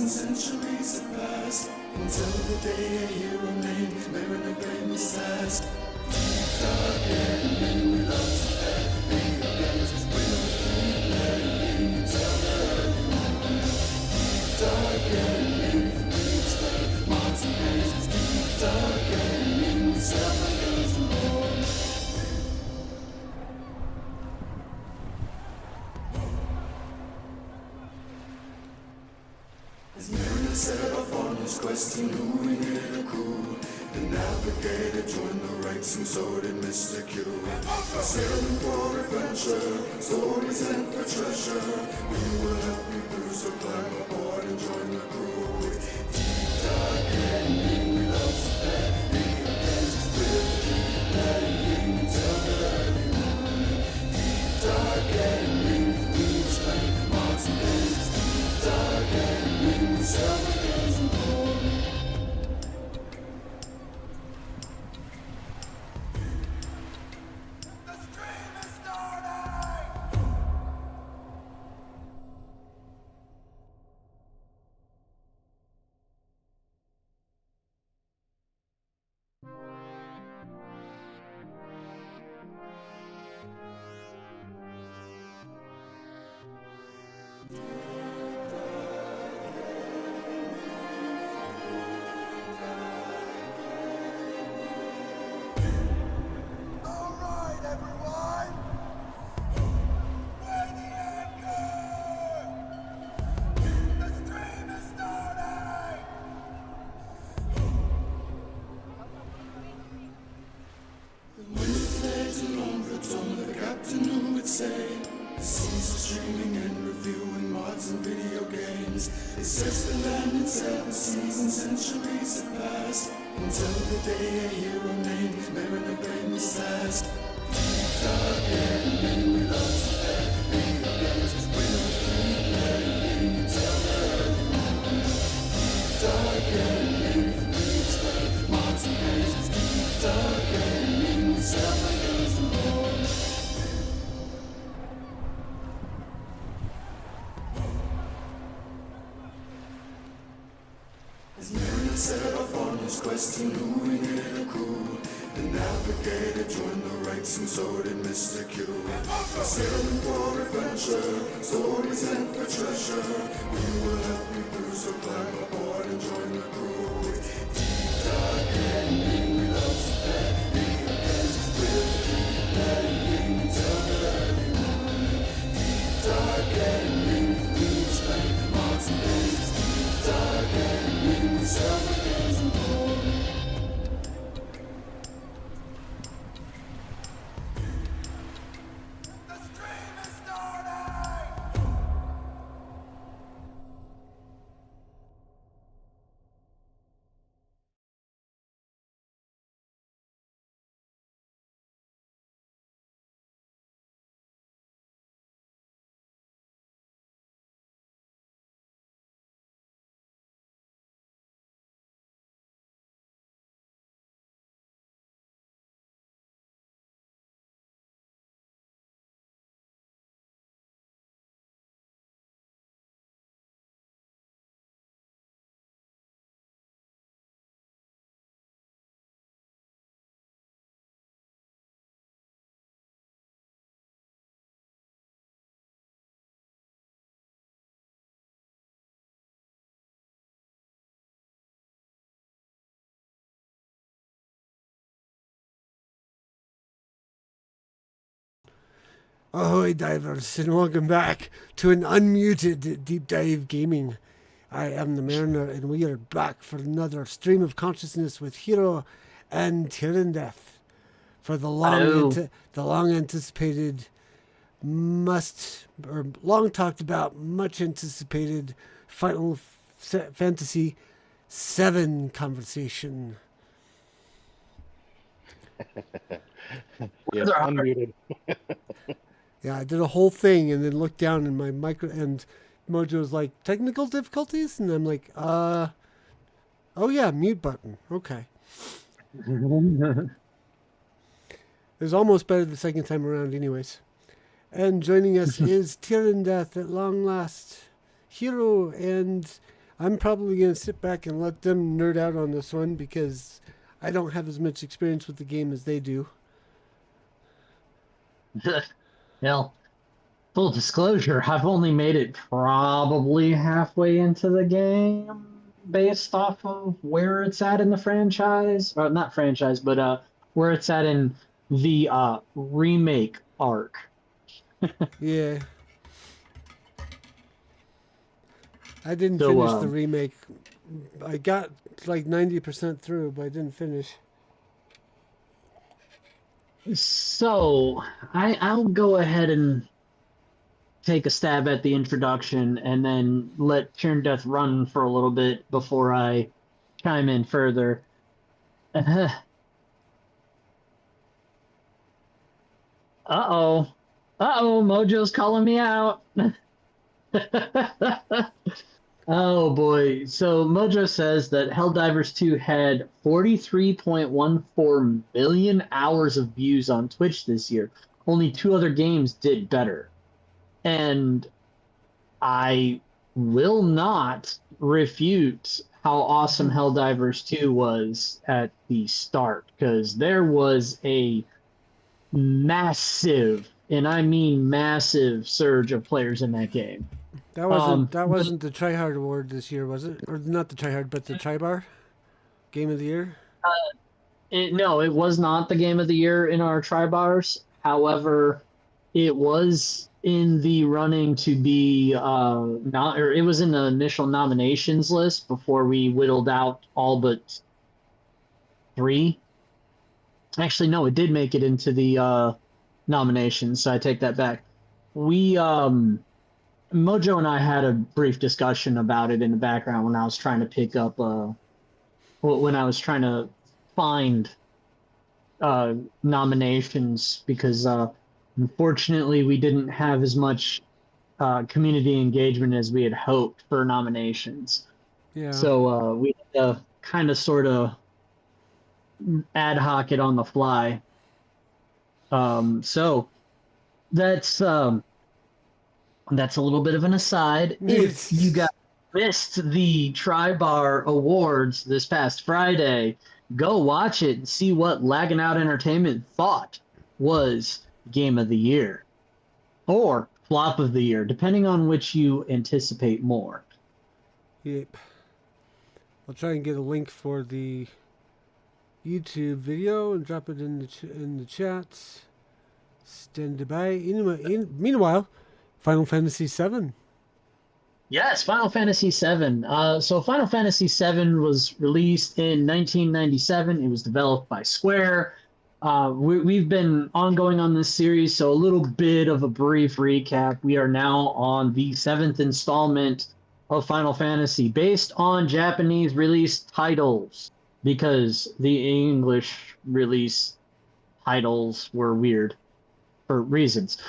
centuries have passed until the day a hero named Mariner claimed his task. Deep dark ending, we love to play video games. We don't keep playing until the early morning. Deep dark ending, we explain Martin Hayes. Deep dark ending, we sell my girls and boys. As Mariner set off on his quest, he knew he needed a crew. The navigator joined the ranks and so did Mr. Q. Sailing for adventure, stories and for treasure. We will help you through, so climb aboard and join the crew. Deep dark ending, we love to play video games. We'll keep playing until the early morning. Deep dark ending, we explain Martin Hayes. Deep dark ending, we sell the games and board. Centuries have passed until the day a hero named Mariner claimed his task. Deep dark ending, we love to play video games. We don't keep playing until the early morning. Deep dark ending, we explain Martin Hayes. Deep dark ending, we sell my girls and boys. As Mariner set off on his quest, he knew he needed a crew. The navigator joined the ranks and so did Mr. Q. Sailing for adventure, stories and for treasure. We will help you through, so climb aboard and join the crew. Deep dark ending, we love to play video games. We'll keep playing until the early morning. Deep dark ending, we explain Martin Hayes. Deep dark ending, we sell the games and board. Ahoy divers, and welcome back to an unmuted Deep Dive Gaming. I am the Mariner, and we are back for another stream of consciousness with Hiro and Tirandeth for the long anticipated, long talked about, much anticipated Final Fantasy VII conversation. Yes, unmuted. Yeah, I did a whole thing and then looked down and my and Mojo's like, technical difficulties? And I'm like, oh yeah, mute button. Okay. It was almost better the second time around anyways. And joining us is Tirandeth at long last. Hiro, and I'm probably going to sit back and let them nerd out on this one because I don't have as much experience with the game as they do. Well, full disclosure, I've only made it probably halfway into the game based off of where it's at in the franchise. Or not franchise, but where it's at in the remake arc. Yeah. I didn't So, finish the remake. I got like 90% through, but I didn't finish. So I'll go ahead and take a stab at the introduction and then let Turn Death run for a little bit before I chime in further. Uh-oh. Uh-oh, Mojo's calling me out. Oh boy. So Mojo says that Helldivers 2 had 43.14 million hours of views on Twitch this year. Only two other games did better. And I will not refute how awesome Helldivers 2 was at the start, because there was a massive, and I mean massive, surge of players in that game. That wasn't the Tryhard Award this year, was it? Or not the Tryhard, but the Trybar Game of the Year. No, it was not the game of the year in our Tribars. However, it was in the running to be it was in the initial nominations list before we whittled out all but three. Actually, no, it did make it into the nominations, so I take that back. We Mojo and I had a brief discussion about it in the background when I was trying to pick up when I was trying to find nominations, because unfortunately we didn't have as much community engagement as we had hoped for nominations. Yeah. So we had to kind of sort of ad hoc it on the fly. So that's a little bit of an aside. If you guys missed the Tribar Awards this past Friday, go watch it and see what Lagging Out Entertainment thought was Game of the Year or Flop of the Year, depending on which you anticipate more. Yep. I'll try and get a link for the YouTube video and drop it in the chats. Stand by. Meanwhile, Final Fantasy VII. Yes, Final Fantasy VII. So Final Fantasy VII was released in 1997. It was developed by Square. We've been ongoing on this series, so a little bit of a brief recap. We are now on the 7th installment of Final Fantasy, based on Japanese release titles, because the English release titles were weird for reasons.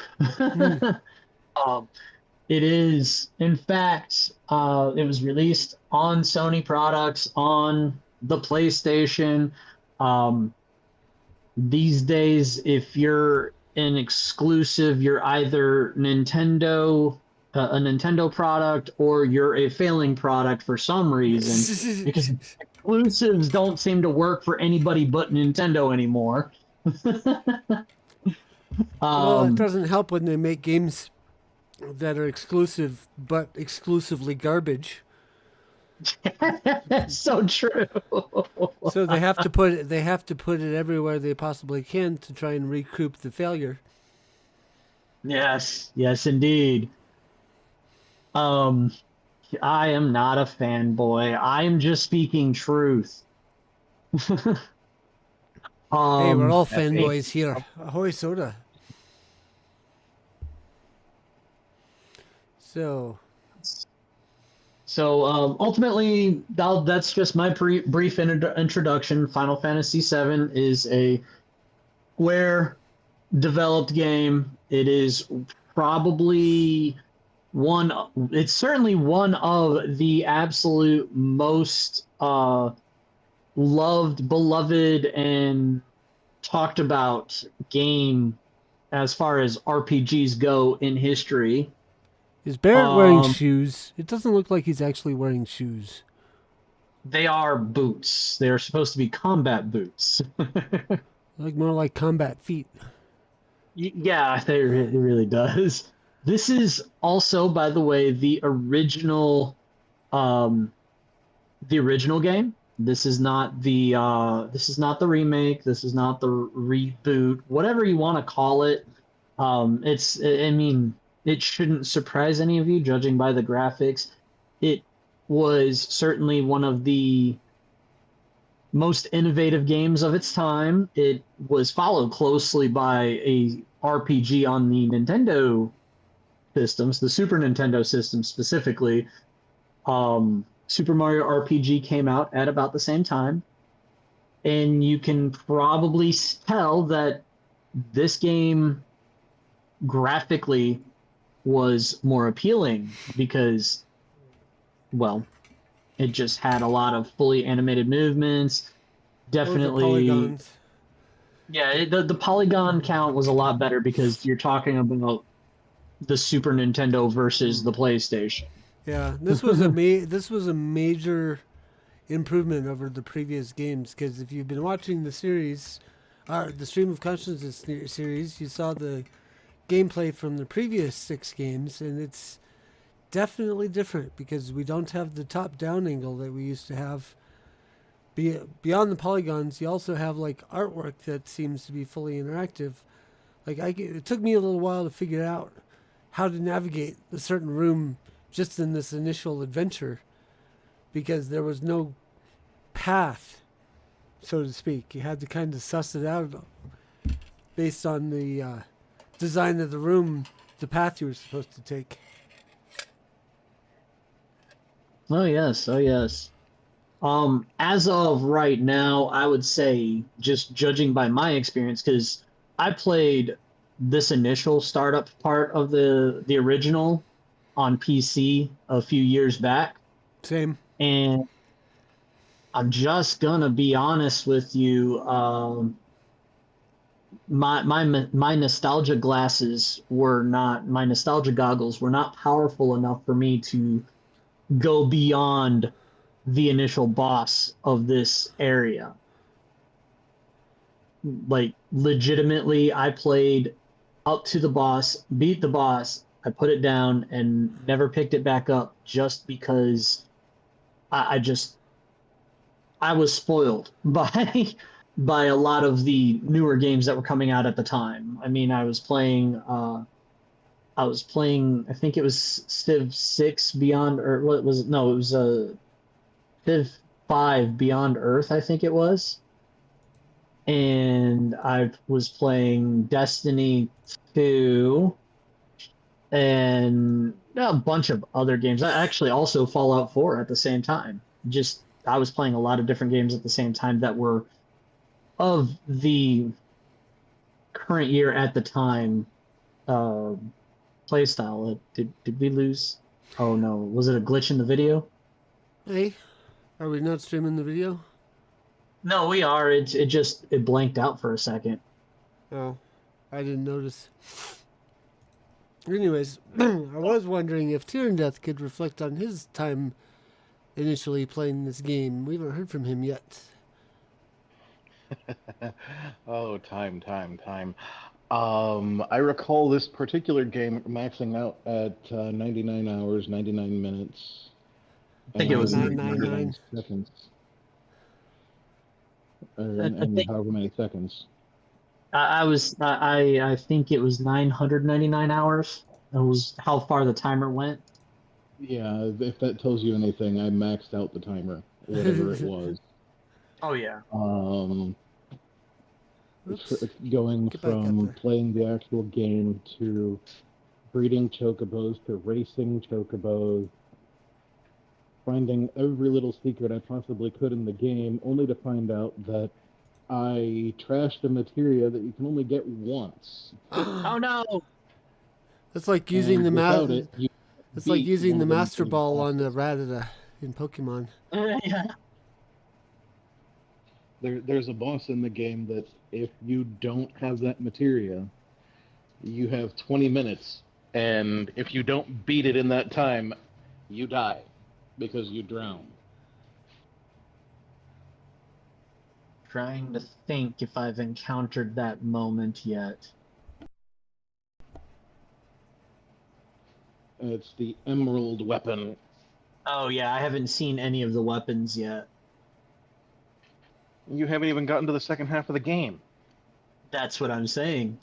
It is, in fact, it was released on Sony products, on the PlayStation. These days, if you're an exclusive, you're either a Nintendo product, or you're a failing product for some reason, because exclusives don't seem to work for anybody but Nintendo anymore. Well, it doesn't help when they make games that are exclusive but exclusively garbage. That's so true. So they have to put it everywhere they possibly can to try and recoup the failure. Yes, indeed. I am not a fanboy. I am just speaking truth. Hey, we're all fanboys here. Ahoy soda. So ultimately, that's just my brief introduction. Final Fantasy VII is a Square developed game. It is probably it's certainly one of the absolute most loved, beloved, and talked about game as far as RPGs go in history. Is Barrett wearing Um, shoes? It doesn't look like he's actually wearing shoes. they are boots. They are supposed to be combat boots. They look more like combat feet. Yeah, it really does. This is also, by the way, um, the original game. This is not the remake. This is not the reboot. Whatever you want to call it. I mean, it shouldn't surprise any of you, judging by the graphics. It was certainly one of the most innovative games of its time. It was followed closely by a RPG on the Nintendo systems, the Super Nintendo system specifically. Super Mario RPG came out at about the same time, and you can probably tell that this game graphically was more appealing because, well, it just had a lot of fully animated movements. Or the Definitely, polygons. yeah, the polygon count was a lot better because you're talking about the Super Nintendo versus the PlayStation. Yeah, this was a major improvement over the previous games because if you've been watching the series, the Stream of Consciousness series, you saw the gameplay from the previous 6 games, and it's definitely different because we don't have the top-down angle that we used to have. Beyond the polygons, you also have like artwork that seems to be fully interactive. It took me a little while to figure out how to navigate a certain room just in this initial adventure because there was no path, so to speak. You had to kind of suss it out based on the design of the room, the path you were supposed to take. Oh yes, oh yes. As of right now, I would say, just judging by my experience, because I played this initial startup part of the original on PC a few years back, Same. and I'm just gonna be honest with you. My nostalgia glasses were not my nostalgia goggles were not powerful enough for me to go beyond the initial boss of this area. Like legitimately, I played up to the boss, beat the boss, I put it down and never picked it back up just because I just I was spoiled by by a lot of the newer games that were coming out at the time. I mean, I was playing I think it was Civ 6 Beyond, or what was it? No, it was Civ 5 Beyond Earth, I think it was. And I was playing Destiny 2 and a bunch of other games. I actually also Fallout 4 at the same time. Just I was playing a lot of different games at the same time that were of the current year at the time uh, play style. Did we lose? Oh no, was it a glitch in the video? Hey, are we not streaming the video? No, we are. It blanked out for a second. Oh, I didn't notice. Anyways, I was wondering if Tyrion Death could reflect on his time initially playing this game. We haven't heard from him yet. Oh, time. I recall this particular game maxing out at 99 hours, 99 minutes, I think it was. Nine, and nine, 99 nine. seconds, I and think however many seconds. I think it was 999 hours. That was how far the timer went. Yeah, if that tells you anything, I maxed out the timer, whatever it was. Oh yeah. Um, Oops. Going Get back up from there. playing the actual game to breeding chocobos to racing chocobos, finding every little secret I possibly could in the game, only to find out that I trashed a materia that you can only get once, Oh no. That's like using and the without it, you It's like beat using one the of the Master materia Ball on the bosses. Rattata in Pokemon. Yeah. There's a boss in the game that if you don't have that materia, you have 20 minutes And if you don't beat it in that time, you die because you drown. Trying to think if I've encountered that moment yet. It's the emerald weapon. Oh yeah, I haven't seen any of the weapons yet. You haven't even gotten to the second half of the game. That's what I'm saying.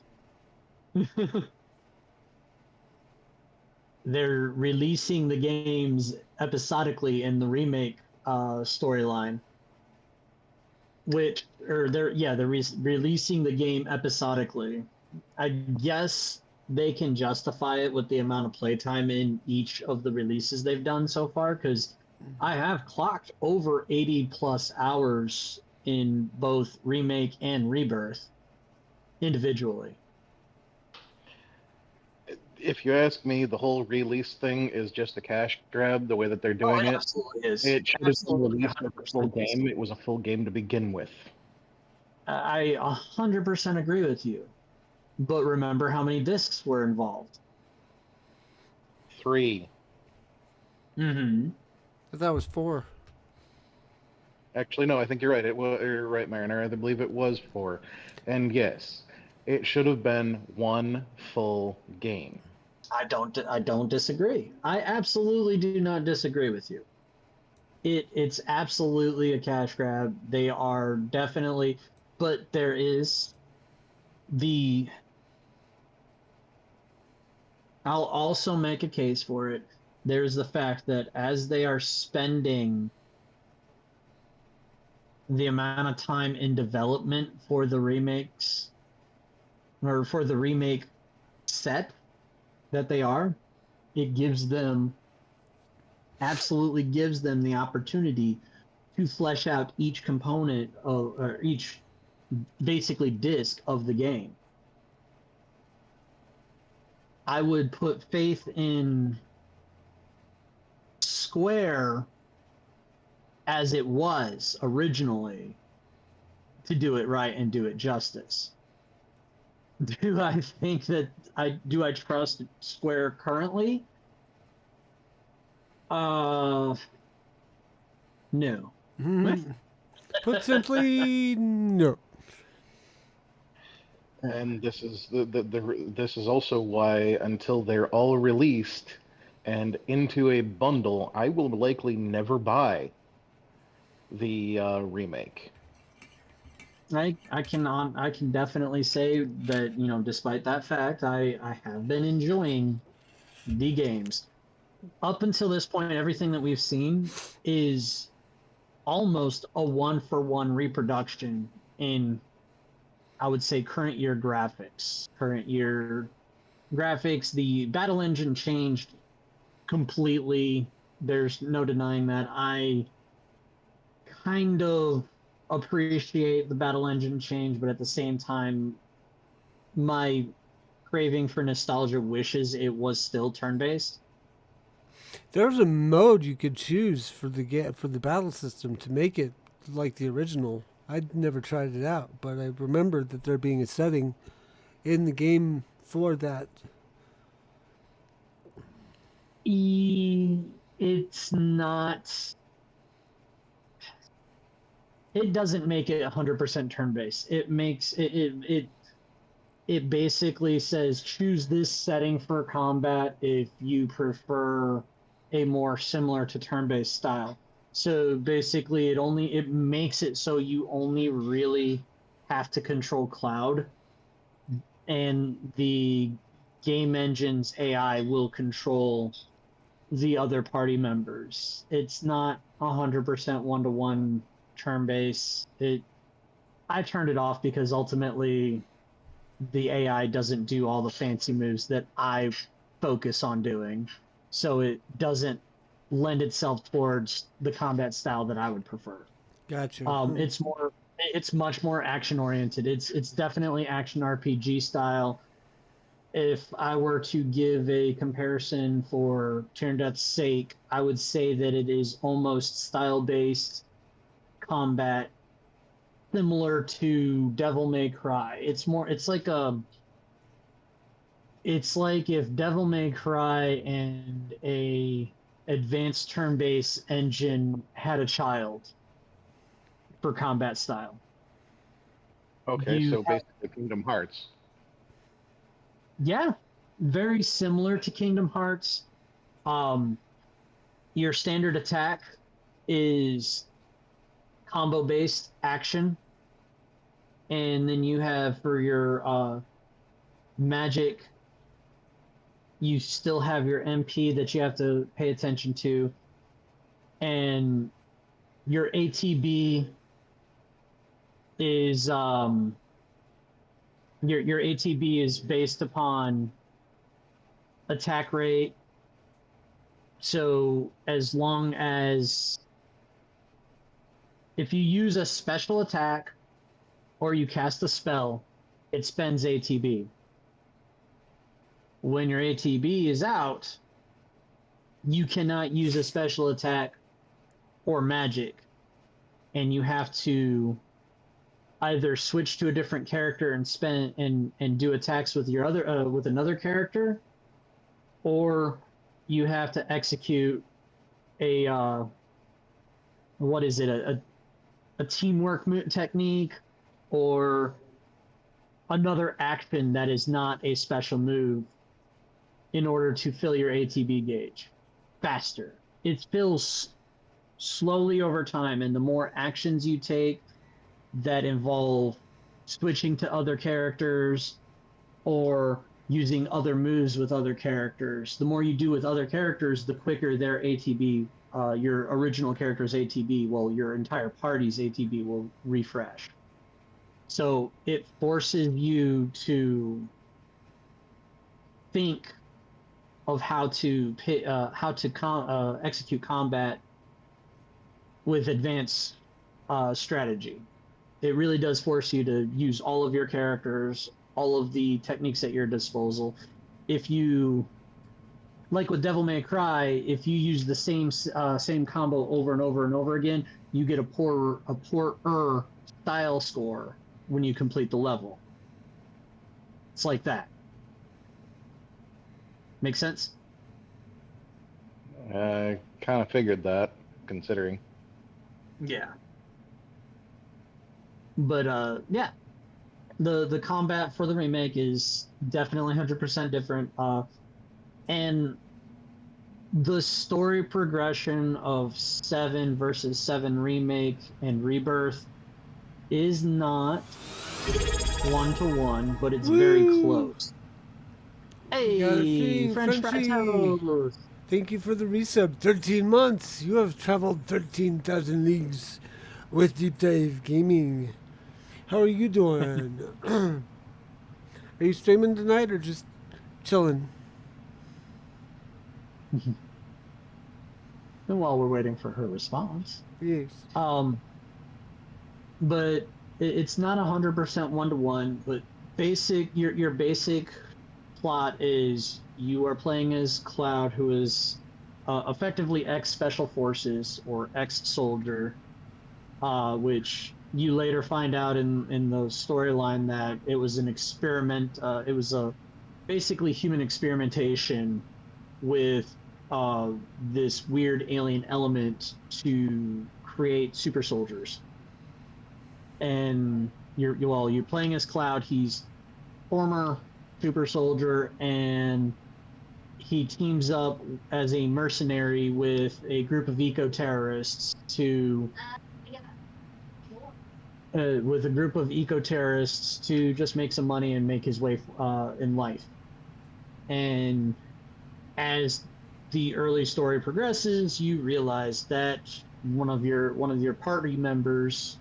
They're releasing the games episodically in the remake storyline. They're releasing the game episodically. I guess they can justify it with the amount of playtime in each of the releases they've done so far, because I have clocked over 80 plus hours in both remake and rebirth individually. If you ask me, the whole release thing is just a cash grab, the way that they're doing it. Absolutely is. It should have been Absolutely, released as a full 100% is. game. It was a full game to begin with. I 100% agree with you. But remember how many discs were involved? 3. Mm-hmm. I thought it was 4. Actually, no, I think you're right. You're right, Mariner. I believe it was 4. And yes, it should have been one full game. I don't disagree. I absolutely do not disagree with you. It's absolutely a cash grab. They are definitely, but there is the. I'll also make a case for it. There's the fact that as they are spending the amount of time in development for the remakes or for the remake set that they are, it absolutely gives them the opportunity to flesh out each component of, or each basically disc of the game. I would put faith in Square as it was originally to do it right and do it justice. Do I think that I trust Square currently? No. Put simply, no. And this is this is also why, until they're all released and into a bundle, I will likely never buy the remake. I can definitely say that, you know, despite that fact, I have been enjoying the games. Up until this point, everything that we've seen is almost a one-for-one reproduction in, I would say, current year graphics. Current year graphics, the battle engine changed completely. There's no denying that. I kind of appreciate the battle engine change, but at the same time, my craving for nostalgia wishes it was still turn-based. There's a mode you could choose for the battle system to make it like the original. I'd never tried it out, but I remember that there being a setting in the game for that. It's not. It doesn't make it 100% turn-based. It makes it basically says choose this setting for combat if you prefer a more similar to turn-based style. So basically it makes it so you only really have to control Cloud, and the game engine's AI will control the other party members. It's not 100% one-to-one turn-based. I turned it off because ultimately the AI doesn't do all the fancy moves that I focus on doing, so it doesn't lend itself towards the combat style that I would prefer. Gotcha. It's much more action oriented. It's definitely action RPG style. If I were to give a comparison for Turn Death's sake, I would say that it is almost style based combat similar to Devil May Cry. It's It's like if Devil May Cry and a advanced turn-based engine had a child for combat style. Okay, You so basically Kingdom Hearts. Yeah, very similar to Kingdom Hearts. Um, your standard attack is combo based action, and then you have for your magic, you still have your MP that you have to pay attention to, and your ATB is your ATB is based upon attack rate. So as long as if you use a special attack or you cast a spell, it spends ATB. When your ATB is out, you cannot use a special attack or magic, and you have to either switch to a different character and spend and do attacks with your other with another character, or you have to execute a what is it a teamwork technique or another action that is not a special move in order to fill your ATB gauge faster. It fills slowly over time, and the more actions you take that involve switching to other characters or using other moves with other characters, the more you do with other characters, the quicker their ATB, your original character's ATB, well, your entire party's ATB will refresh. So it forces you to think of how to execute combat with advanced strategy. It really does force you to use all of your characters, all of the techniques at your disposal. If you, like with Devil May Cry, if you use the same combo over and over and over again, you get a poorer style score when you complete the level. It's like that. Make sense? I kind of figured that, considering. Yeah. But yeah, the combat for the remake is definitely 100% different. And the story progression of 7 versus 7 remake and rebirth is not 1-to-1, but it's very close. You gotta Hey, sing, French fry Frenchie. toast. Thank you for the resub. 13 months. You have traveled 13,000 leagues with Deep Dive Gaming. How are you doing? Are you streaming tonight or just chilling? And while we're waiting for her response, Yes. but it's not 100% 1-to-1. But your basic plot is you are playing as Cloud, who is effectively ex-Special Forces or ex-soldier, which you later find out in the storyline that it was an experiment. It was a basically human experimentation with this weird alien element to create super soldiers. And you're playing as Cloud. He's former super soldier, and he teams up as a mercenary with a group of eco-terrorists to just make some money and make his way in life. And as the early story progresses, you realize that one of your party members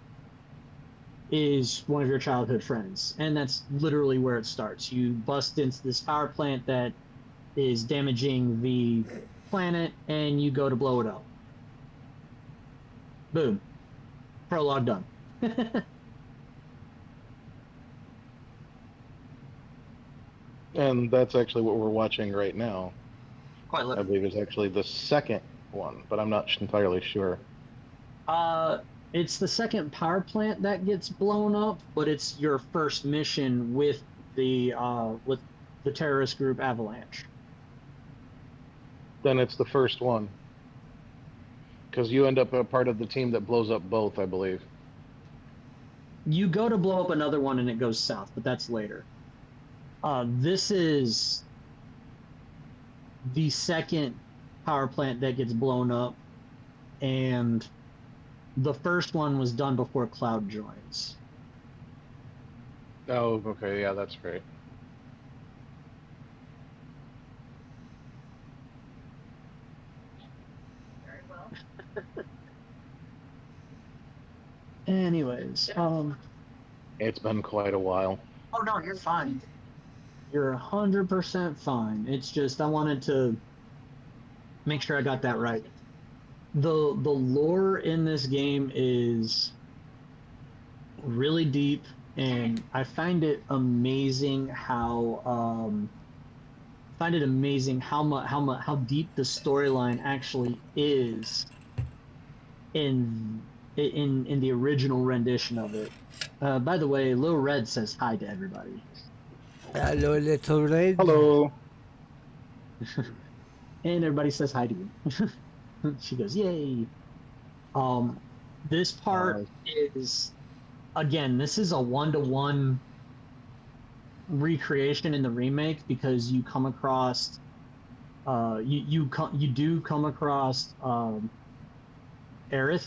is one of your childhood friends, and that's literally where it starts. You bust into this power plant that is damaging the planet, and you go to blow it up. Boom. Prologue done. And that's actually what we're watching right now. Quite I literally. believe it's actually the second one, but I'm not entirely sure. It's the second power plant that gets blown up, but it's your first mission with the the terrorist group Avalanche. Then it's the first one. Because you end up a part of the team that blows up both, I believe. You go to blow up another one and it goes south, but that's later. This is the second power plant that gets blown up, and the first one was done before Cloud joins. Oh, okay, yeah, that's great. Very well. Anyways, It's been quite a while. oh no, you're fine. You're 100% fine. It's just I wanted to make sure I got that right. The lore in this game is really deep, and I find it amazing how how deep the storyline actually is in the original rendition of it. By the way, Lil Red says hi to everybody. Hello, little red. Hello. And everybody says hi to you. She goes, yay. This part is, again, this is a 1-to-1 recreation in the remake, because you come across you do come across Aerith.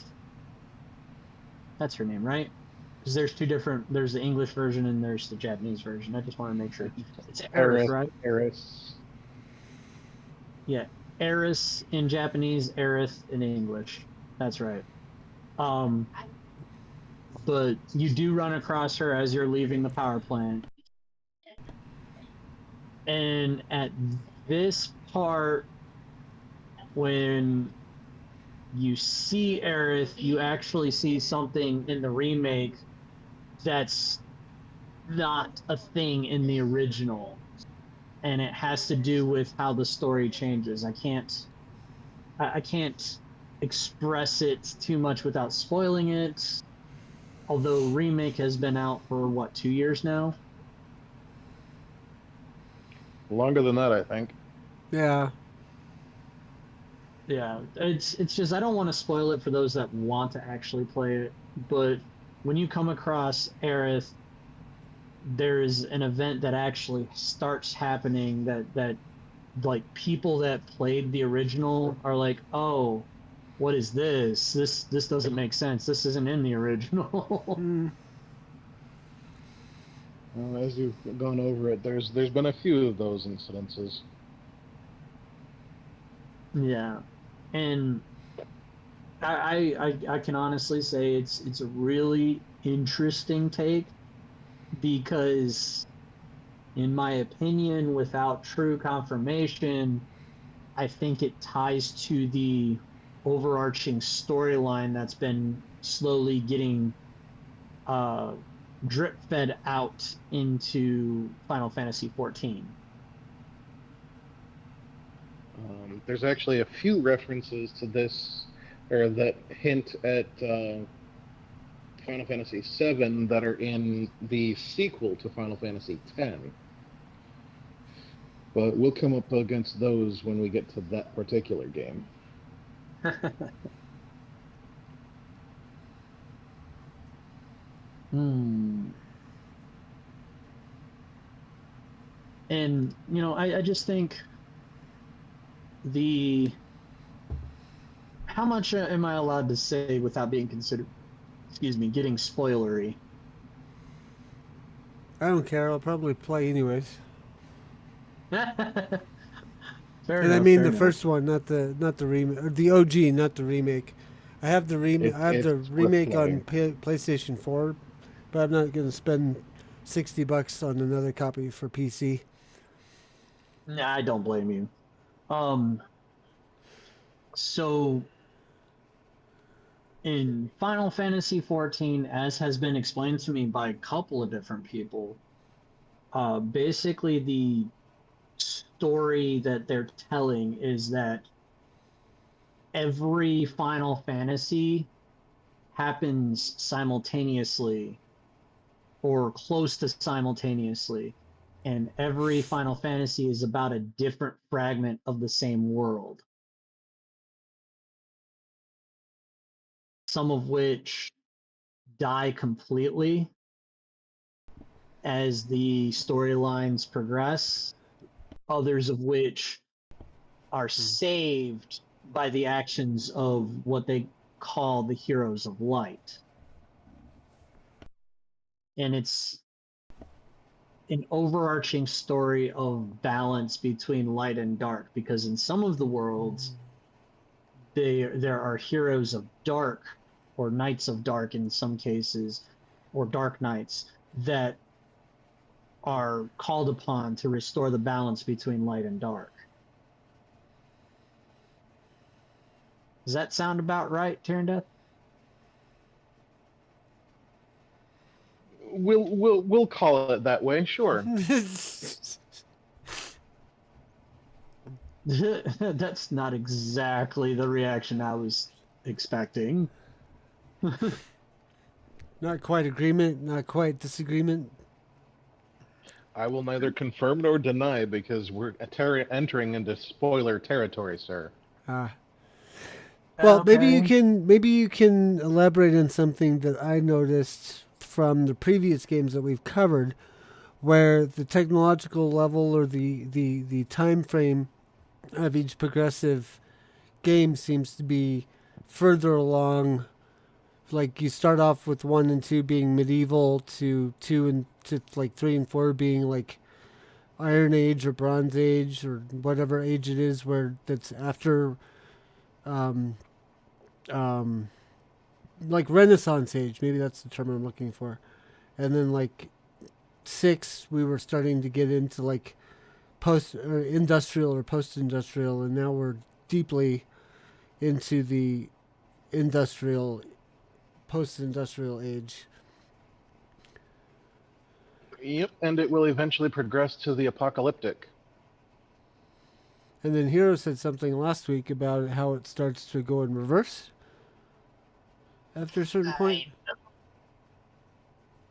That's her name, right? Because there's two different, there's the English version and there's the Japanese version. I just want to make sure. It's Aerith, right? Eris. Yeah, Eris in Japanese, Aerith in English. That's right. But you do run across her as you're leaving the power plant. And at this part, when you see Aerith, you actually see something in the remake that's not a thing in the original. And it has to do with how the story changes. I can't express it too much without spoiling it. Although remake has been out for what, 2 years now? Longer than that, I think. Yeah. Yeah, it's just I don't want to spoil it for those that want to actually play it. But when you come across Aerith, there's an event that actually starts happening that like people that played the original are like, oh, what is this? This doesn't make sense. This isn't in the original. Well, as you've gone over it, there's been a few of those incidences. Yeah, and I can honestly say it's a really interesting take, because in my opinion, without true confirmation, I think it ties to the overarching storyline that's been slowly getting drip fed out into Final Fantasy XIV. There's actually a few references to this, or that hint at Final Fantasy VII, that are in the sequel to Final Fantasy X. But we'll come up against those when we get to that particular game. And, you know, I just think how much am I allowed to say without being considered, getting spoilery? I don't care. I'll probably play anyways. Fair And enough, I mean fair the enough. first one, not the remake, or the OG, not the remake. I have the remake. I have the it's worth remake on playing. PlayStation 4, but I'm not going to spend $60 on another copy for PC. Nah, I don't blame you. So in Final Fantasy XIV, as has been explained to me by a couple of different people, basically the story that they're telling is that every Final Fantasy happens simultaneously or close to simultaneously. and every Final Fantasy is about a different fragment of the same world. Some of which die completely as the storylines progress, others of which are saved by the actions of what they call the Heroes of Light. And it's an overarching story of balance between light and dark, because in some of the worlds there are heroes of dark, or knights of dark in some cases, or dark knights that are called upon to restore the balance between light and dark. Does that sound about right, Tyrandeth? We'll call it that way, sure. That's not exactly the reaction I was expecting. Not quite agreement, not quite disagreement. I will neither confirm nor deny because we're entering into spoiler territory, sir. Well, maybe Okay. you can elaborate on something that I noticed from the previous games that we've covered, where the technological level or the time frame of each progressive game seems to be further along. Like you start off with 1 and 2 being medieval, to 2 and to like 3 and 4 being like Iron Age or Bronze Age or whatever age it is, where that's after um, like Renaissance age. Maybe that's the term I'm looking for. And then like 6, we were starting to get into like post or industrial or post industrial, and now we're deeply into the industrial post industrial age. Yep, and it will eventually progress to the apocalyptic. And then Hiro said something last week about how it starts to go in reverse after a certain point.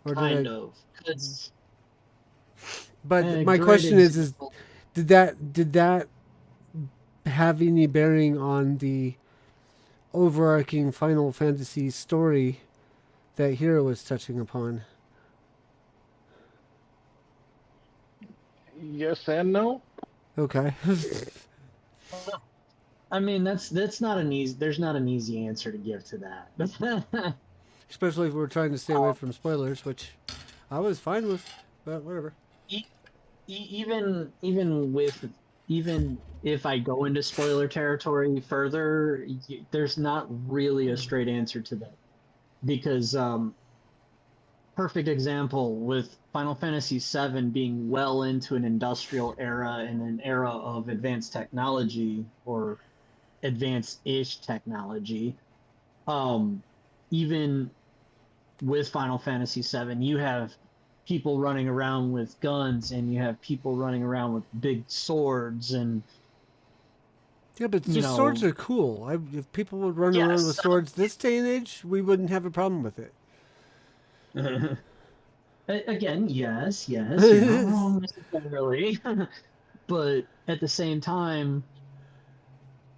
Or Kind did I? of. Cause But a my great question is example. did that have any bearing on the overarching Final Fantasy story that Hiro was touching upon? Yes and no. Okay. I mean, that's not an easy. There's not an easy answer to give to that. Especially if we're trying to stay away from spoilers, which I was fine with, but whatever. E- even if I go into spoiler territory further, there's not really a straight answer to that, because perfect example with Final Fantasy VII being well into an industrial era and an era of advanced technology, or advanced-ish technology. Even with Final Fantasy VII, you have people running around with guns, and you have people running around with big swords, and Yeah, but you just swords know, are cool. If people would run around with yes. swords this day and age, we wouldn't have a problem with it. Again, yes, you're not wrong necessarily, but at the same time,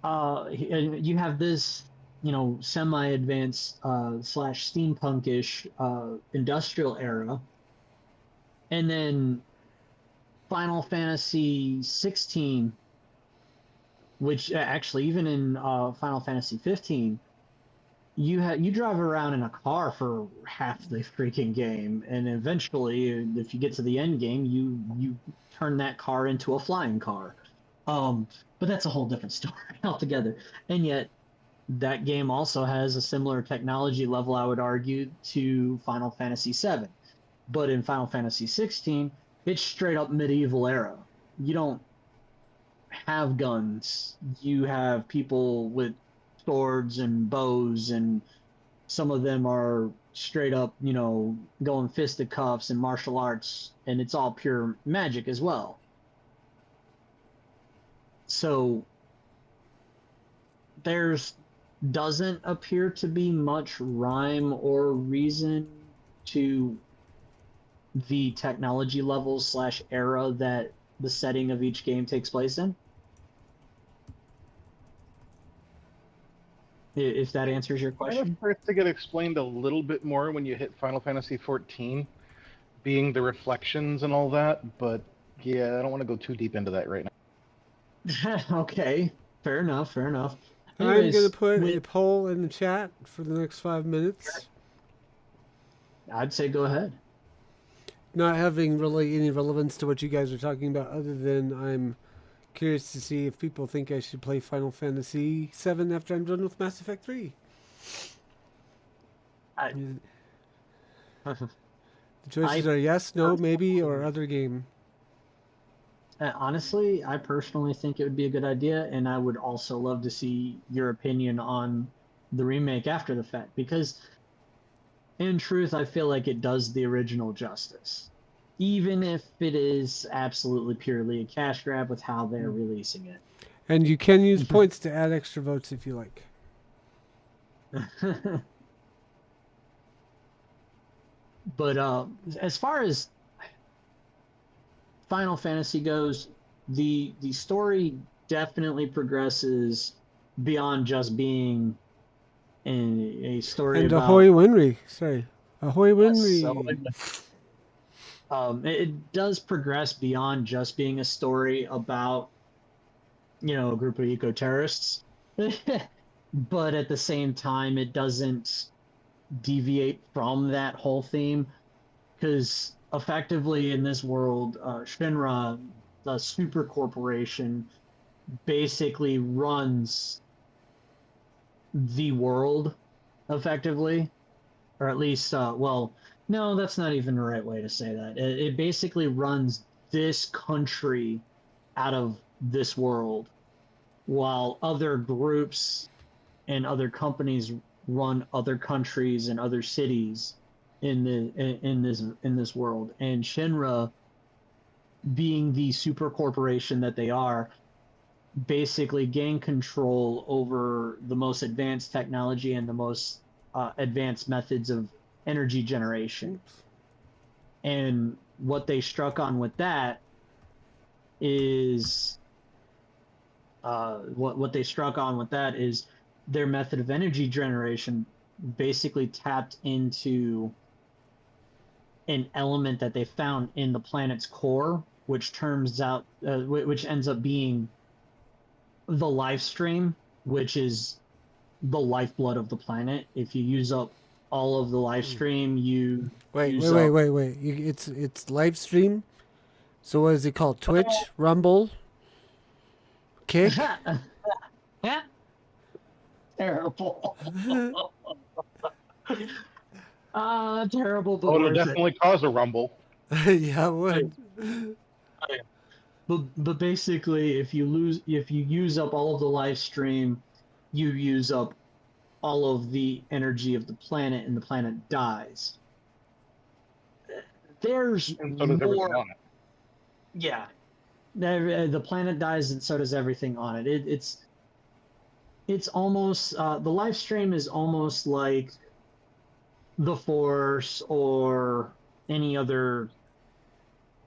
you have this, semi-advanced slash steampunkish industrial era, and then Final Fantasy 16, which actually even in Final Fantasy 15, you drive around in a car for half the freaking game, and eventually, if you get to the end game, you turn that car into a flying car. Um, but that's a whole different story altogether. And yet, that game also has a similar technology level, I would argue, to Final Fantasy VII. But in Final Fantasy 16, it's straight up medieval era. You don't have guns. You have people with swords and bows, and some of them are straight up, going fisticuffs and martial arts, and it's all pure magic as well. So there's doesn't appear to be much rhyme or reason to the technology levels / era that the setting of each game takes place in. If that answers your Kind question. of starts to get explained a little bit more when you hit Final Fantasy XIV, being the reflections and all that. But yeah, I don't want to go too deep into that right now. Okay, fair enough. Fair enough. I'm going to Anyways, put a poll in the chat for the next 5 minutes. I'd say go ahead. Not having really any relevance to what you guys are talking about, other than I'm curious to see if people think I should play Final Fantasy VII after I'm done with Mass Effect 3. The choices are yes, no, maybe, or other game. Honestly, I personally think it would be a good idea, and I would also love to see your opinion on the remake after the fact, because in truth, I feel like it does the original justice, even if it is absolutely purely a cash grab with how they're releasing it. And you can use points to add extra votes if you like. But as far as Final Fantasy goes, the story definitely progresses beyond just being a story And about ahoy Winry. Sorry. Ahoy Winry. it does progress beyond just being a story about, a group of eco-terrorists. But at the same time, it doesn't deviate from that whole theme, because effectively in this world, Shinra, the super corporation, basically runs the world effectively, or at least, well, no, that's not even the right way to say that. It basically runs this country out of this world, while other groups and other companies run other countries and other cities in this world. And Shinra, being the super corporation that they are, basically gain control over the most advanced technology and the most advanced methods of energy generation. And what they struck on with that is what they struck on with that is their method of energy generation basically tapped into an element that they found in the planet's core, which which ends up being the life stream, which is the lifeblood of the planet. If you use up all of the life stream, you Wait. It's live stream. So what is it called? Twitch, Rumble, Kick. Yeah. Terrible. Terrible, but It'll worth definitely cause a rumble. Yeah, it would. But basically, if you use up all of the live stream, you use up all of the energy of the planet, and the planet dies. There's And so does everything more. on it. Yeah, the planet dies, and so does everything on it. It's almost the live stream is almost like the Force or any other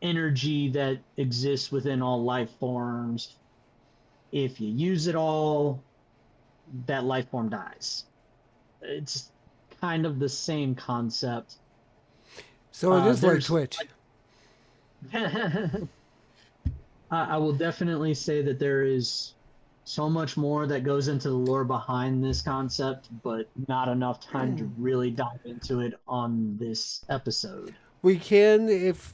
energy that exists within all life forms. If you use it all, that life form dies. It's kind of the same concept. So it is like Twitch. I will definitely say that there is so much more that goes into the lore behind this concept, but not enough time to really dive into it on this episode. We can, if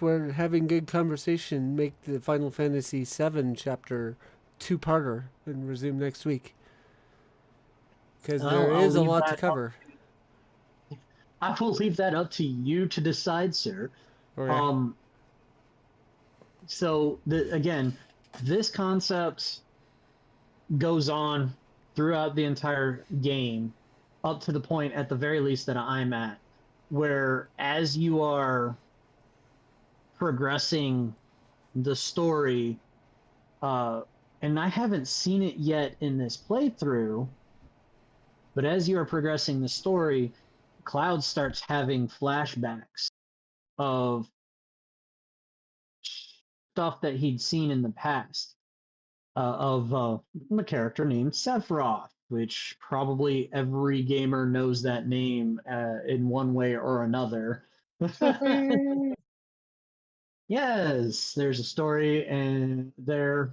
we're having good conversation, make the Final Fantasy VII chapter 2-parter and resume next week. Because there is a lot to cover. I will leave that up to you to decide, sir. Okay. So again, this concept goes on throughout the entire game, up to the point, at the very least, that I'm at, where as you are progressing the story, and I haven't seen it yet in this playthrough, but as you are progressing the story, Cloud starts having flashbacks of stuff that he'd seen in the past of a character named Sephiroth, which probably every gamer knows that name in one way or another. Yes, there's a story, and there's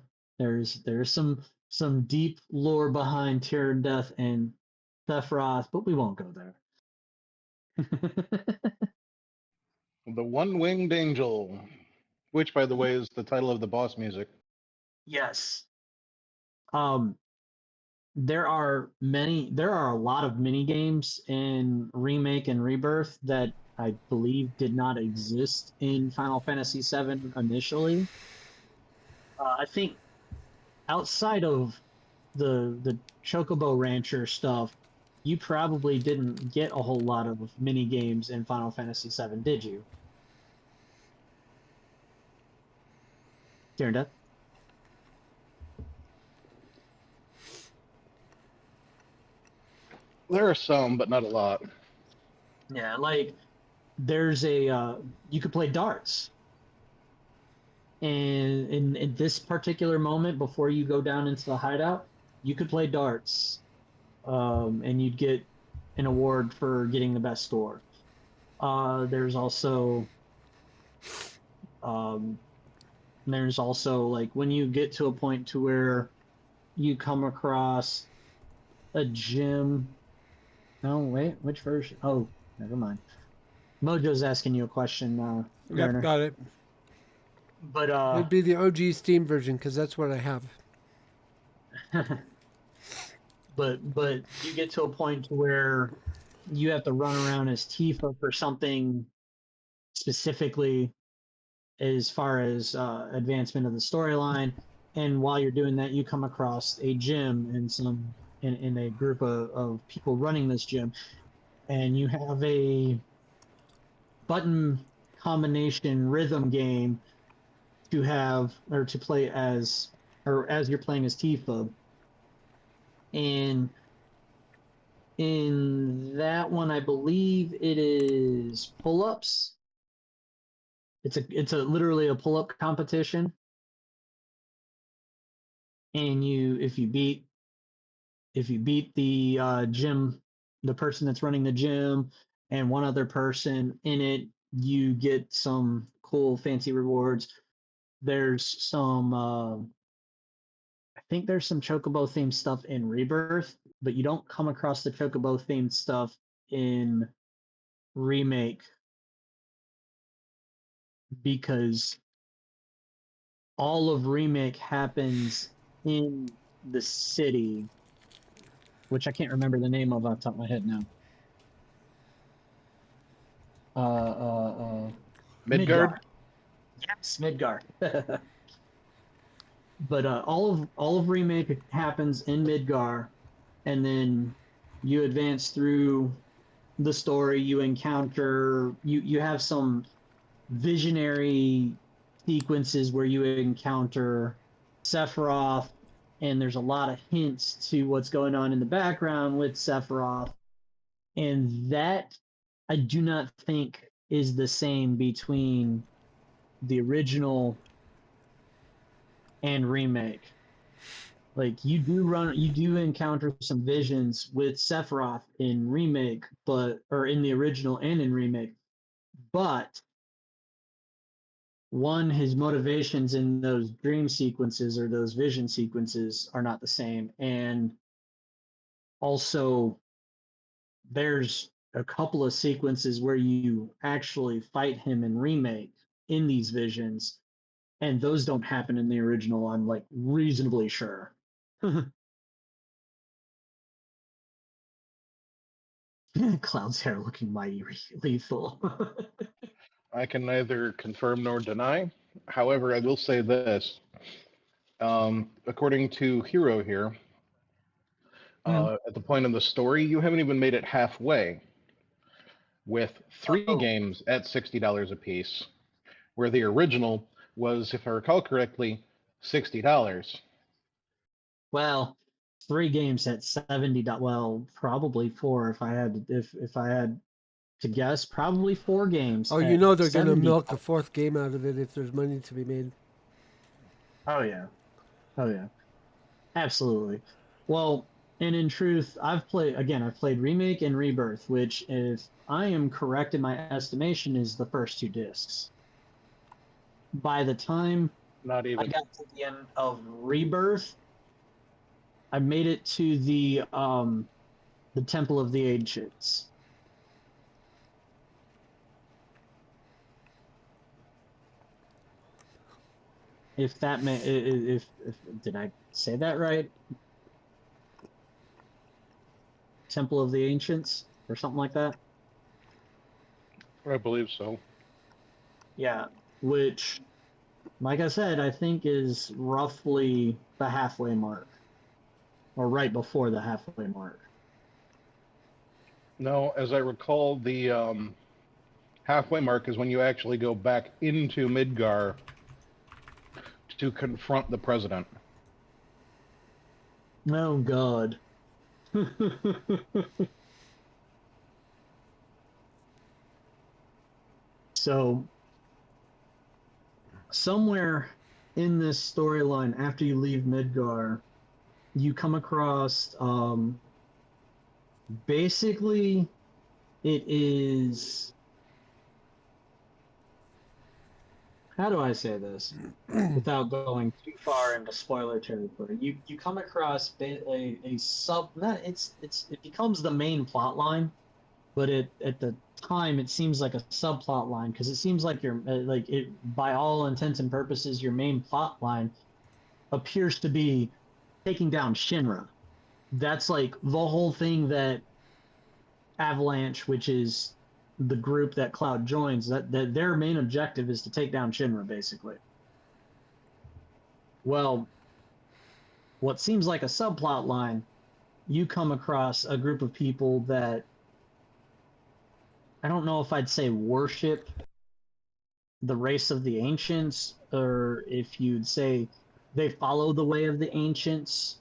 some deep lore behind Tyr and Death and Sephiroth, but we won't go there. The One-Winged Angel, which, by the way, is the title of the boss music. Yes. Um, there are a lot of mini games in Remake and Rebirth that I believe did not exist in Final Fantasy VII initially. I think outside of the Chocobo Rancher stuff, you probably didn't get a whole lot of mini games in Final Fantasy VII, did you? Darren Death? There are some, but not a lot. Yeah, like there's a you could play darts, and in this particular moment before you go down into the hideout, you could play darts, and you'd get an award for getting the best score. There's also like when you get to a point to where you come across a gym. No, wait, which version? Oh, never mind. Mojo's asking you a question, Garner. Yep, got it. But It'd be the OG Steam version because that's what I have. but you get to a point to where you have to run around as Tifa for something specifically as far as advancement of the storyline, and while you're doing that you come across a gym and some in a group of people running this gym, and you have a button combination rhythm game to have or to play as you're playing as Tifa. And in that one, I believe it is pull-ups. It's a literally a pull-up competition. And if you beat the gym, the person that's running the gym, and one other person in it, you get some cool fancy rewards. There's some I think there's some Chocobo themed stuff in Rebirth, but you don't come across the Chocobo themed stuff in Remake because all of Remake happens in the city, which I can't remember the name of off the top of my head now. Midgard? Yes, Midgard. But all of Remake happens in Midgar, and then you advance through the story. You encounter you have some visionary sequences where you encounter Sephiroth, and there's a lot of hints to what's going on in the background with Sephiroth, and that I do not think is the same between the original and Remake. Like you do encounter some visions with Sephiroth in Remake, or in the original and in Remake, but one, his motivations in those dream sequences or those vision sequences are not the same, and also there's a couple of sequences where you actually fight him in Remake in these visions, and those don't happen in the original. I'm like reasonably sure. Cloud's hair looking mighty lethal. I can neither confirm nor deny. However, I will say this. According to Hiro here, at the point in the story, you haven't even made it halfway with three games at $60 a piece, where the original was, if I recall correctly, $60. Well, 3 games at $70. Well, probably 4 if I had to guess, probably 4 games. Oh, at you know they're going to 70. milk the 4th game out of it if there's money to be made. Oh yeah, oh yeah, absolutely. Well, and in truth, I've played Remake and Rebirth, which, if I am correct in my estimation, is the first 2 discs. By the time Not I even. got to the end of Rebirth, I made it to the Temple of the Ancients. If that may, if did I say that right? Temple of the Ancients or something like that. I believe so. Yeah, which, like I said, I think is roughly the halfway mark, or right before the halfway mark. No, as I recall, the halfway mark is when you actually go back into Midgar to confront the president. Oh God. So somewhere in this storyline, after you leave Midgar, you come across basically it is, how do I say this without going too far into spoiler territory? You come across a sub, not it becomes the main plot line, but at the time it seems like a subplot line, because it seems like you're like it, by all intents and purposes, your main plot line appears to be taking down Shinra. That's like the whole thing, that Avalanche, which is the group that Cloud joins, that their main objective is to take down Shinra, basically. Well, what seems like a subplot line, you come across a group of people that, I don't know if I'd say worship the race of the ancients, or if you'd say they follow the way of the ancients.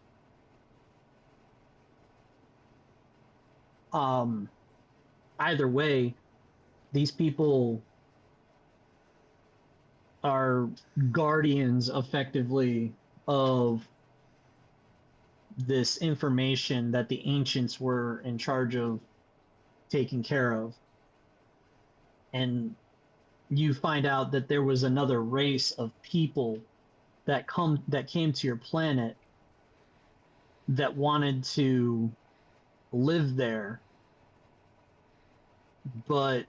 Either way, these people are guardians, effectively, of this information that the ancients were in charge of taking care of. And you find out that there was another race of people that came to your planet that wanted to live there, but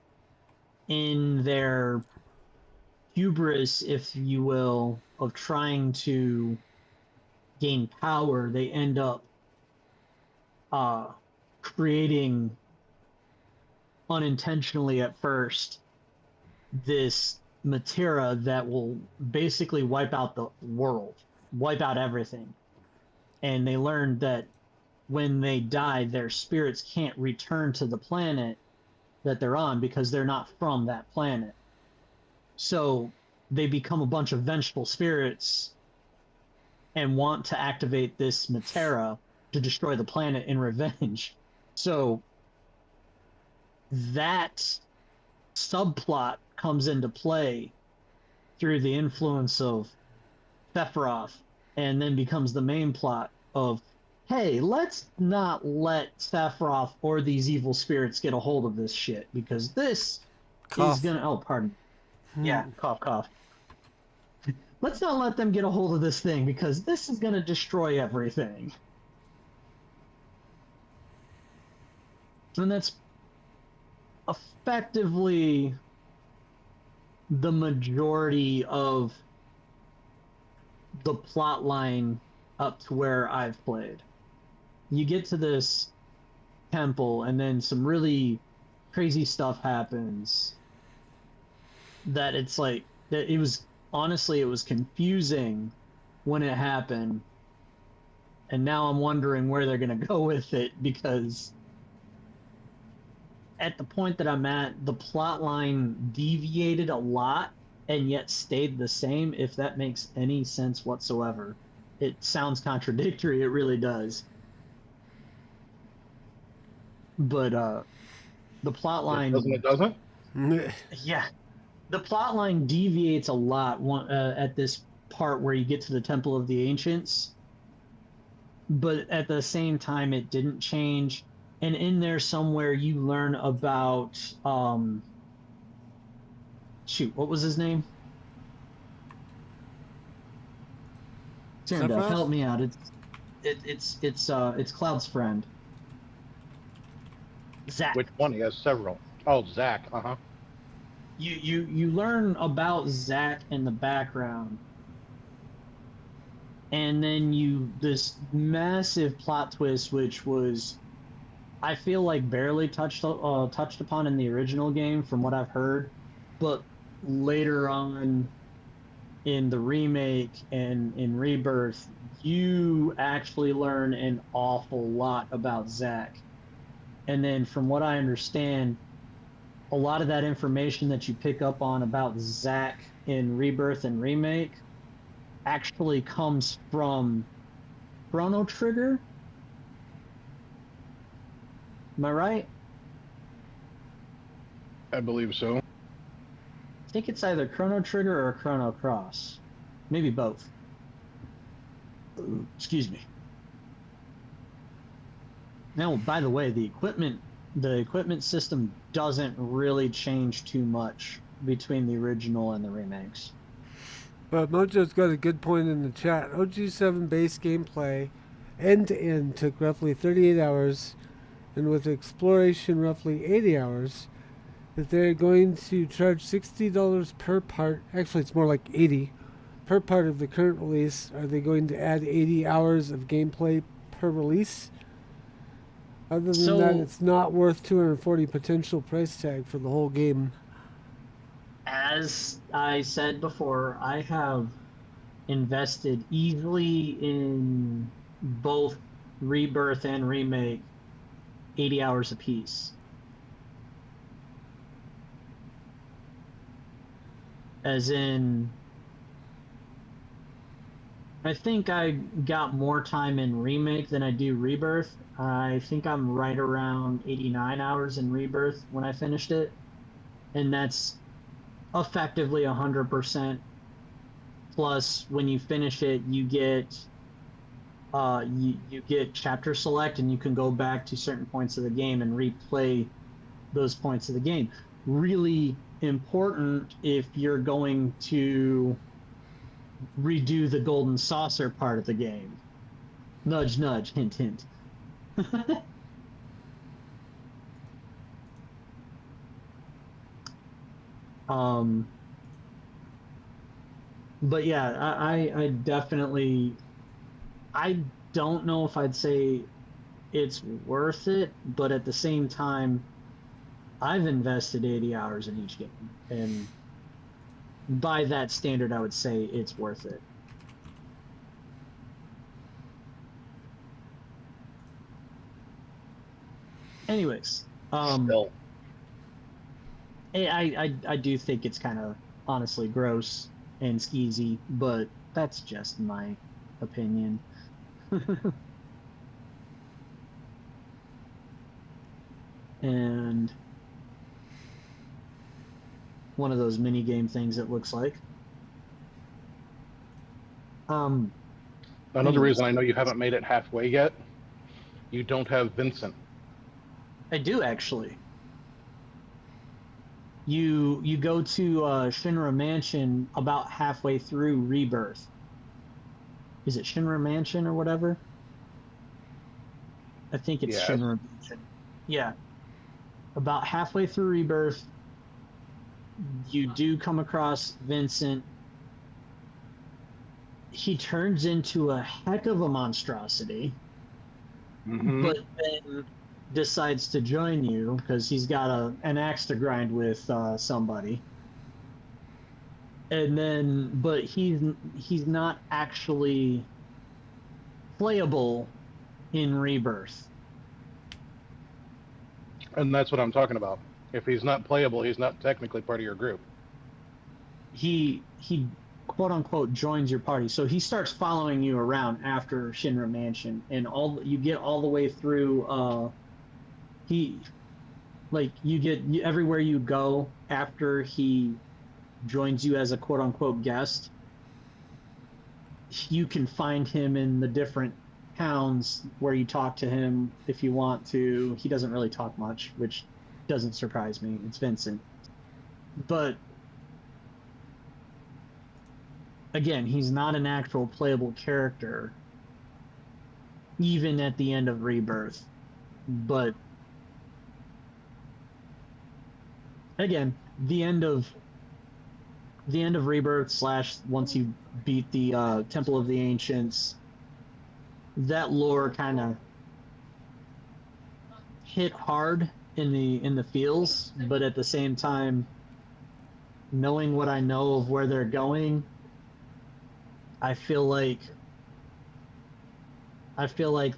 in their hubris, if you will, of trying to gain power, they end up creating, unintentionally at first, this materia that will basically wipe out the world, wipe out everything. And they learned that when they die, their spirits can't return to the planet that they're on, because they're not from that planet. So they become a bunch of vengeful spirits and want to activate this materia to destroy the planet in revenge. So that subplot comes into play through the influence of Sephiroth, and then becomes the main plot of, hey, let's not let Sephiroth or these evil spirits get a hold of this shit, because this Cough. is gonna, oh, pardon. Yeah, cough, cough. Let's not let them get a hold of this thing, because this is gonna destroy everything. And that's effectively the majority of the plot line up to where I've played. You get to this temple, and then some really crazy stuff happens that it's like, that it was, honestly, it was confusing when it happened, and now I'm wondering where they're gonna go with it, because at the point that I'm at, the plot line deviated a lot and yet stayed the same, if that makes any sense whatsoever. It sounds contradictory, it really does. But The plot It line, doesn't. It doesn't. yeah, the plot line deviates a lot at this part where you get to the Temple of the Ancients, but at the same time, it didn't change. And in there somewhere, you learn about shoot, what was his name? Turned up. Sephiroth? Help me out. It's Cloud's friend, Zach. Which one? He has several. Oh, Zach. Uh huh. You learn about Zach in the background, and then this massive plot twist, which was I feel like barely touched upon in the original game from what I've heard, but later on in the remake and in Rebirth, you actually learn an awful lot about Zach. And then from what I understand, a lot of that information that you pick up on about Zach in Rebirth and Remake actually comes from Chrono Trigger. Am I right? I believe so. I think it's either Chrono Trigger or Chrono Cross. Maybe both. Excuse me. Now, by the way, the equipment system doesn't really change too much between the original and the remakes. But Mojo's got a good point in the chat. OG7 base gameplay, end to end, took roughly 38 hours, and with exploration roughly 80 hours. If they're going to charge $60 per part, actually it's more like 80 per part of the current release, are they going to add 80 hours of gameplay per release? Other than that, it's not worth $240 potential price tag for the whole game. As I said before, I have invested easily in both Rebirth and Remake 80 hours apiece. As in, I think I got more time in Remake than I do Rebirth. I think I'm right around 89 hours in Rebirth when I finished it. And that's effectively 100%. Plus, when you finish it, you get you get chapter select, and you can go back to certain points of the game and replay those points of the game. Really important if you're going to redo the golden saucer part of the game. Nudge, nudge, hint, hint. But yeah, I definitely, I don't know if I'd say it's worth it, but at the same time, I've invested 80 hours in each game, and by that standard, I would say it's worth it. Anyways, Still. I do think it's kind of honestly gross and skeezy, but that's just my opinion. And one of those mini game things, it looks like. Another anyways. reason I know you haven't made it halfway yet, you don't have Vincent. I do actually. You go to Shinra Mansion about halfway through Rebirth. Is it Shinra Mansion or whatever? I think it's Yes. Shinra Mansion. Yeah. About halfway through Rebirth, you do come across Vincent. He turns into a heck of a monstrosity, but then decides to join you because he's got an axe to grind with somebody. And then, but he's not actually playable in Rebirth. And that's what I'm talking about. If he's not playable, he's not technically part of your group. He quote unquote joins your party, so he starts following you around after Shinra Mansion, and you get all the way through. like everywhere you go after he joins you as a quote unquote guest, you can find him in the different towns where you talk to him if you want to. He doesn't really talk much, which doesn't surprise me. It's Vincent. But again, he's not an actual playable character, even at the end of Rebirth. But again, the end of Rebirth / once you beat the Temple of the Ancients, that lore kind of hit hard in the feels, but at the same time, knowing what I know of where they're going, I feel like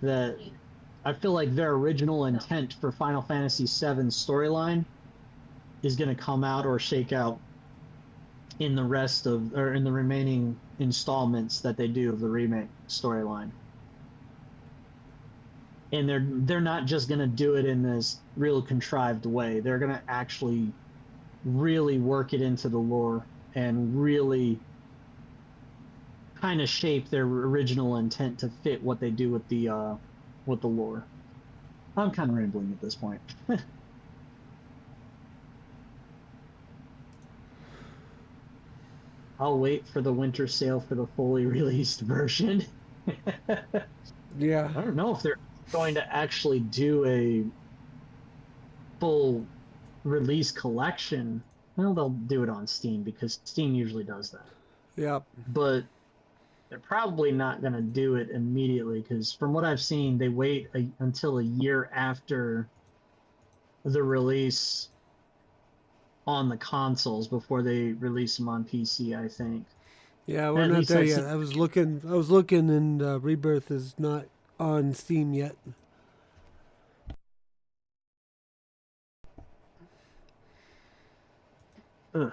their original intent for Final Fantasy VII storyline is going to come out or shake out in the remaining installments that they do of the remake storyline. And they're not just going to do it in this real contrived way. They're going to actually really work it into the lore and really kind of shape their original intent to fit what they do with the lore. I'm kind of rambling at this point. I'll wait for the winter sale for the fully released version. Yeah. I don't know if they're going to actually do a full release collection. Well, they'll do it on Steam because Steam usually does that. Yep. But they're probably not going to do it immediately because from what I've seen, they wait until a year after the release on the consoles before they release them on PC, I think. Yeah, we're At not least there I've yet. seen- I was looking, and Rebirth is not on Steam yet. Ugh.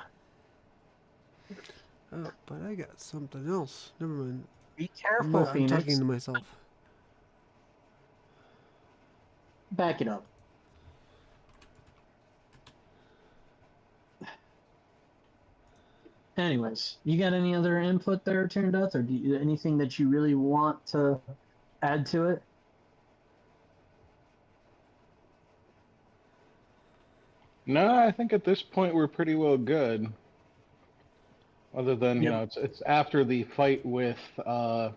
Oh, but I got something else. Never mind. Be careful, I'm Phoenix. talking to myself. Back it up. Anyways, you got any other input there, Turned Death, or anything that you really want to add to it? No, I think at this point we're pretty well good. Other than, Yep. it's after the fight with the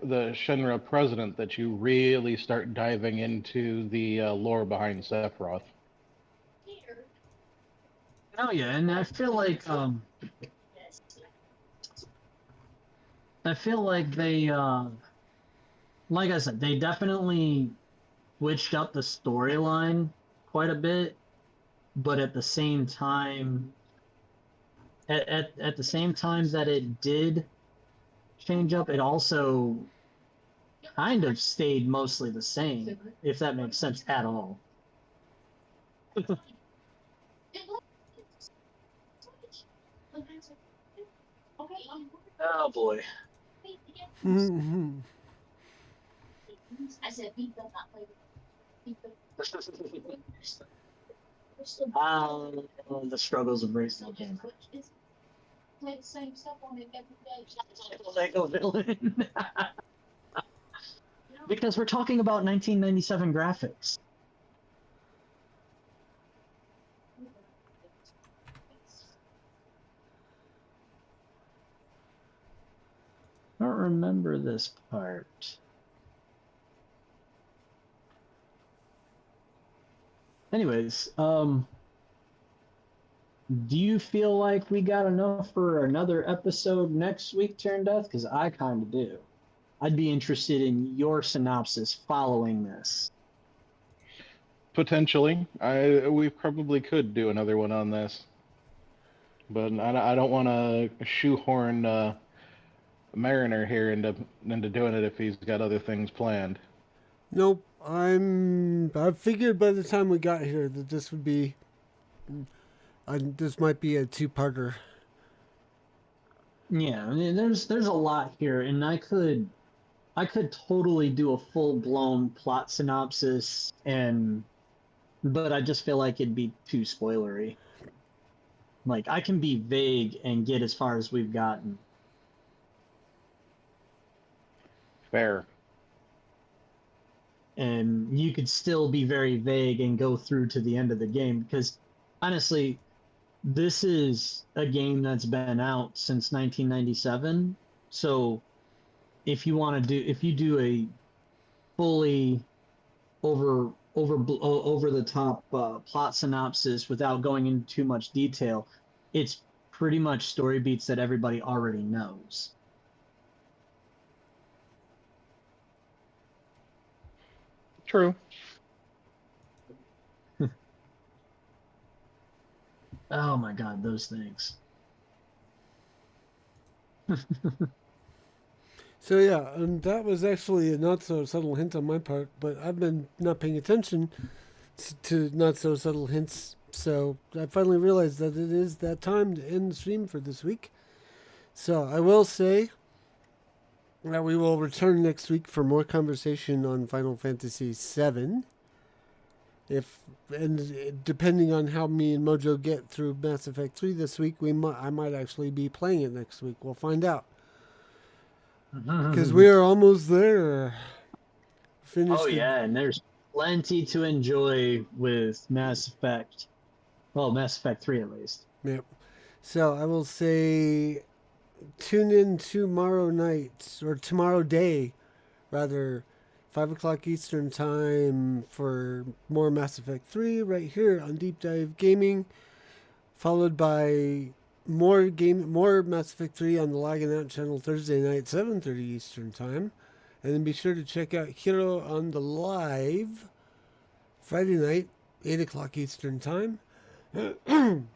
Shinra president that you really start diving into the lore behind Sephiroth. Oh yeah, and I feel like they like I said, they definitely switched up the storyline quite a bit, but at the same time at the same time that it did change up, it also kind of stayed mostly the same, if that makes sense at all. Oh boy. Mhm. I said beat them, not play The struggles of race game. play the same stuff on it every day. Lego villain. Because we're talking about 1997 graphics. I don't remember this part. Anyways, do you feel like we got enough for another episode next week, Turn Death? Because I kind of do. I'd be interested in your synopsis following this. Potentially. We probably could do another one on this. But I don't want to shoehorn Mariner here into doing it if he's got other things planned. Nope. I figured by the time we got here that this would be. This might be a two-parter. Yeah, I mean, there's a lot here, and I could totally do a full-blown plot synopsis and but I just feel like it'd be too spoilery. Like, I can be vague and get as far as we've gotten. Fair. And you could still be very vague and go through to the end of the game, because honestly, this is a game that's been out since 1997. So if you do a fully over the top plot synopsis without going into too much detail, it's pretty much story beats that everybody already knows. True. Oh my god, those things. So yeah, and that was actually a not so subtle hint on my part, but I've been not paying attention to not so subtle hints. So I finally realized that it is that time to end the stream for this week. So I will say that we will return next week for more conversation on Final Fantasy VII. And depending on how me and Mojo get through Mass Effect 3 this week, I might actually be playing it next week. We'll find out. Because we are almost there. Oh yeah, and there's plenty to enjoy with Mass Effect. Well, Mass Effect 3 at least. Yep. So I will say tune in tomorrow night, or tomorrow day, rather, 5 o'clock Eastern Time for more Mass Effect 3 right here on Deep Dive Gaming, followed by more Mass Effect 3 on the Lagging Out channel Thursday night, 7:30 Eastern Time. And then be sure to check out Hiro on the live Friday night, 8 o'clock Eastern Time. And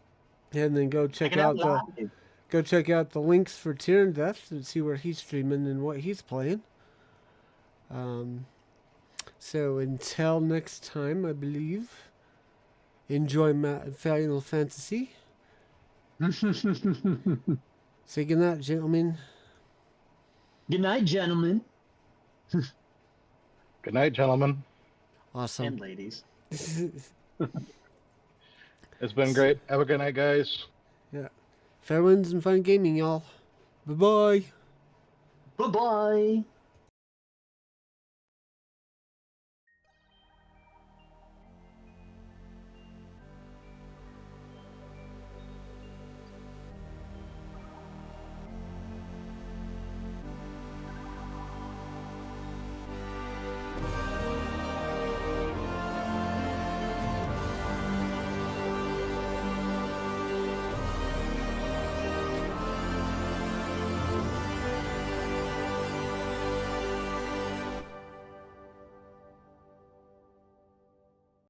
then go check out the links for Tyrion Death and see where he's streaming and what he's playing. So until next time, I believe, enjoy Final Fantasy. Say goodnight, gentlemen. Good night, gentlemen. Good night, gentlemen. Awesome. And ladies. It's been great. Have a good night, guys. Yeah. Fair winds and fun gaming, y'all. Bye-bye. Bye-bye.